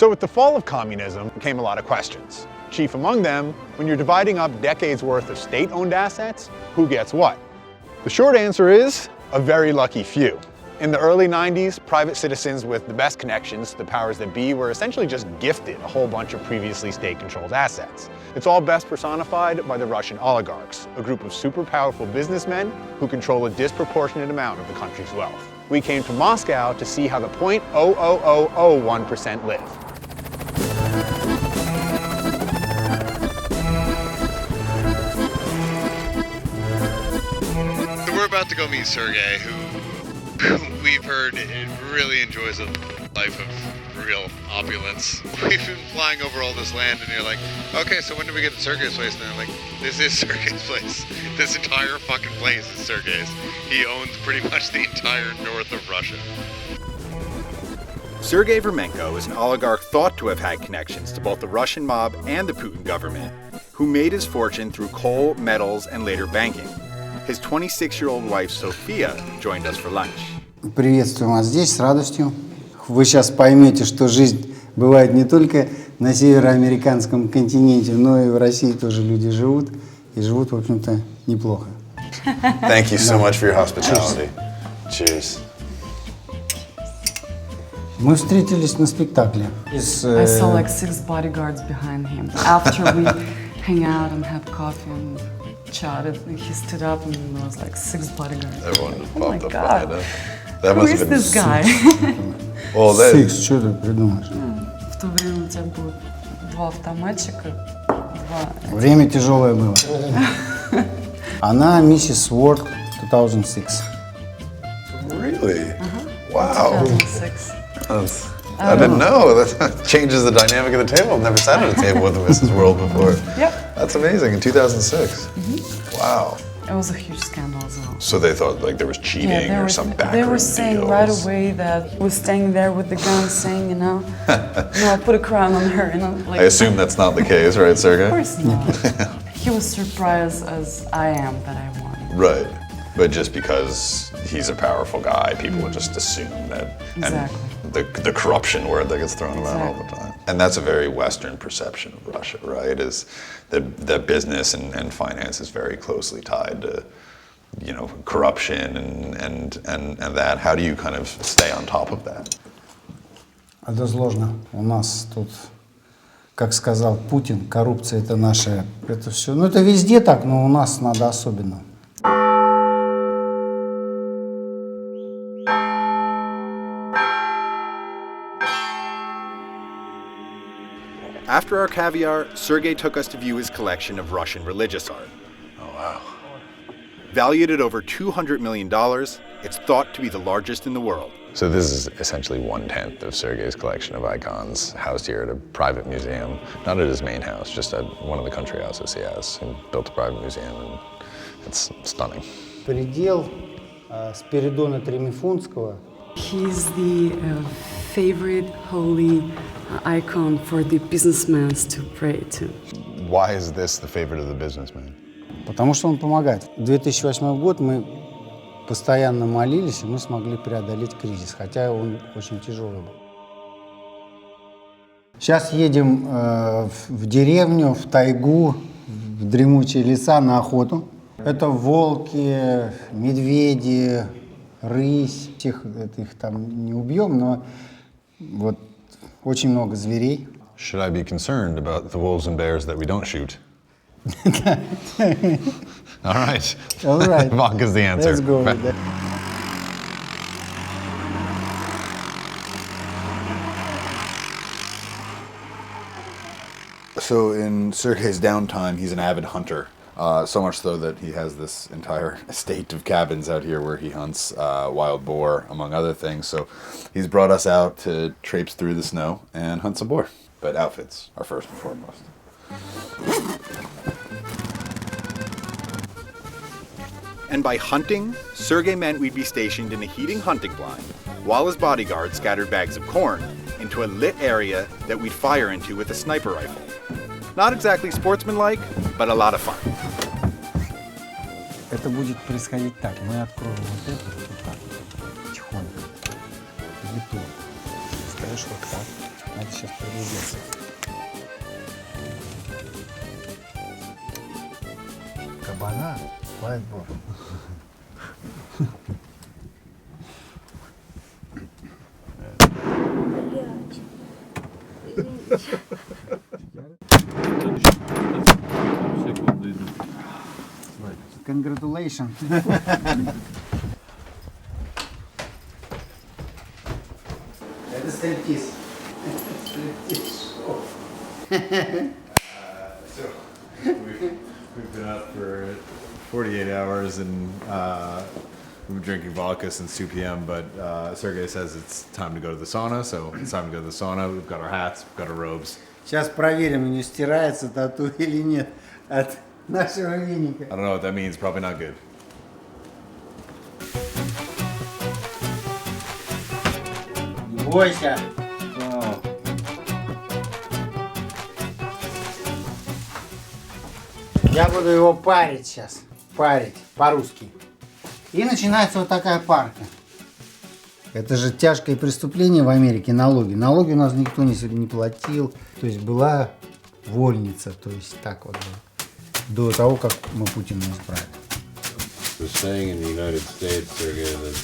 So with the fall of communism came a lot of questions. Chief among them, when you're dividing up decades worth of state-owned assets, who gets what? The short answer is a very lucky few. In the early 90s, private citizens with the best connections to the powers that be were essentially just gifted a whole bunch of previously state-controlled assets. It's all best personified by the Russian oligarchs, a group of super powerful businessmen who control a disproportionate amount of the country's wealth. We came to Moscow to see how the 0.00001% live. So we're about to go meet Sergey, who we've heard really enjoys a life of real opulence. We've been flying over all this land, and you're like, okay, so when do we get to Sergey's place? And I'm like, this is Sergey's place. This entire fucking place is Sergey's. He owns pretty much the entire north of Russia. Sergey Vermenko is an oligarch thought to have had connections to both the Russian mob and the Putin government, who made his fortune through coal, metals, and later banking. His 26-year-old wife, Sophia, joined us for lunch. Приветствую вас здесь с радостью. Вы сейчас поймете, что жизнь бывает не только на североамериканском континенте, но и в России тоже люди живут, и живут, в общем-то, неплохо. Thank you so much for your hospitality. Cheers. Мы встретились на спектакле. I saw like 6 bodyguards behind him. After we hang out and had coffee and chatted, he stood up and there was like 6 bodyguards. Everyone just Oh my popped up God. behind him. That Who must is have been this guy? Well, that, Six, что ты придумаешь? В то время у тебя было 2 автоматчика, 2... Время тяжелое было. Она миссис Уорд 2006. really? Wow. 2006. I didn't know. That changes the dynamic of the table. I've never sat at a table with a Mrs. World before. Yep. That's amazing. In 2006. Wow. It was a huge scandal as well. So they thought like there was cheating or some backroom They were saying deals. right away that he was standing there with the gun saying, you know, no, put a crown on her, you know. Like, I assume that's not the case, right, Sergey? Of course not. He was surprised as I am that I won. Right. But just because he's a powerful guy, people would just assume that. Exactly. And the corruption word that gets thrown around all the time. And that's a very Western perception of Russia, right? Is that business and finance is very closely tied to, you know, corruption and that. How do you kind of stay on top of that? Это сложно. У нас тут, как сказал Путин, коррупция это наше, это все. Ну это везде так, но у нас надо особенно. After our caviar, Sergey took us to view his collection of Russian religious art. Oh, wow. Valued at over $200 million, it's thought to be the largest in the world. So this is essentially 1/10 of Sergey's collection of icons, housed here at a private museum. Not at his main house, just at one of the country houses he has. He built a private museum, and it's stunning. Предел Спиридона Тремифунского. He's the favorite holy icon for the businessmen to pray to. Why is this the favorite of the businessman? Потому что он помогает. 2008 год мы постоянно молились, и мы смогли преодолеть кризис, хотя он очень тяжелый был. Сейчас едем в деревню, в тайгу, в дремучие леса на охоту. Это волки, медведи, рысь. Всех их там не убьем, но вот очень много зверей. Should I be concerned about the wolves and bears that we don't shoot? All right. All right. Vodka's the answer. Let's go with that. So in Sergey's downtime, he's an avid hunter. So much so that he has this entire estate of cabins out here where he hunts wild boar, among other things. So he's brought us out to traipse through the snow and hunt some boar. But outfits are first and foremost. And by hunting, Sergey meant we'd be stationed in a heating hunting blind, while his bodyguard scattered bags of corn into a lit area that we'd fire into with a sniper rifle. Not exactly sportsmanlike, but a lot of fun. Это будет происходить так. Мы откроем вот это вот так, тихонько. Лету. Скажешь вот так. Значит, сейчас приблизится. Кабана, whiteboard. Congratulations. Это стриптиз. We've been up for 48 hours and we've been drinking vodka since 2 p.m. But Sergey says it's time to go to the sauna, so it's time to go to the sauna. We've got our hats, we've got our robes. Сейчас проверим, не стирается тату или нет от нашего веника. I don't know what that means, probably not good. Не бойся. Я буду его парить сейчас. Парить по-русски. И начинается вот такая парка. Это же тяжкое преступление в Америке, налоги. Налоги у нас никто не платил. То есть была вольница. То есть так вот было. До того, как мы Путина избрали. The saying in the United States, Sergey, that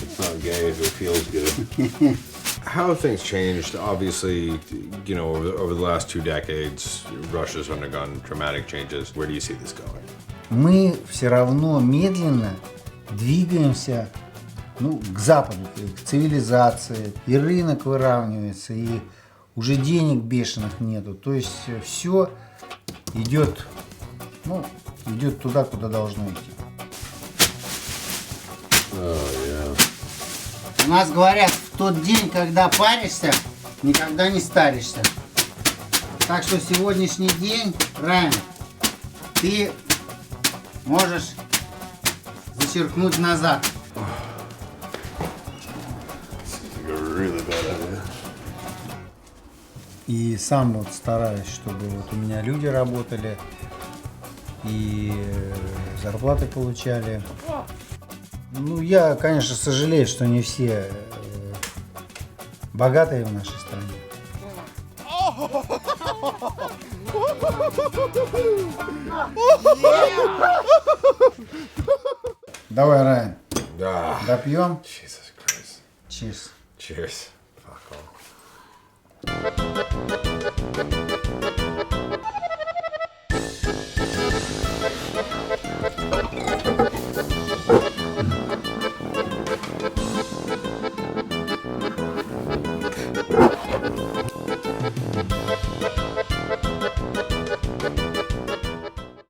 it's not gay if it feels good. How have things changed? Obviously, you know, over the last 2 decades, Russia's undergone dramatic changes. Where do you see this going? Мы все равно медленно двигаемся, ну, к западу, к цивилизации. И рынок выравнивается, и уже денег бешеных нету. То есть все идет, ну, идет туда, куда должно идти. У нас говорят, в тот день, когда паришься, никогда не старишься. Так что сегодняшний день, Райан, ты можешь зачеркнуть назад. Really bad idea. И сам вот стараюсь, чтобы вот у меня люди работали и зарплаты получали. Ну, я, конечно, сожалею, что не все богатые в нашей стране. Давай, Райан, допьем. Jesus Christ. Cheers. Cheers. Fuck all.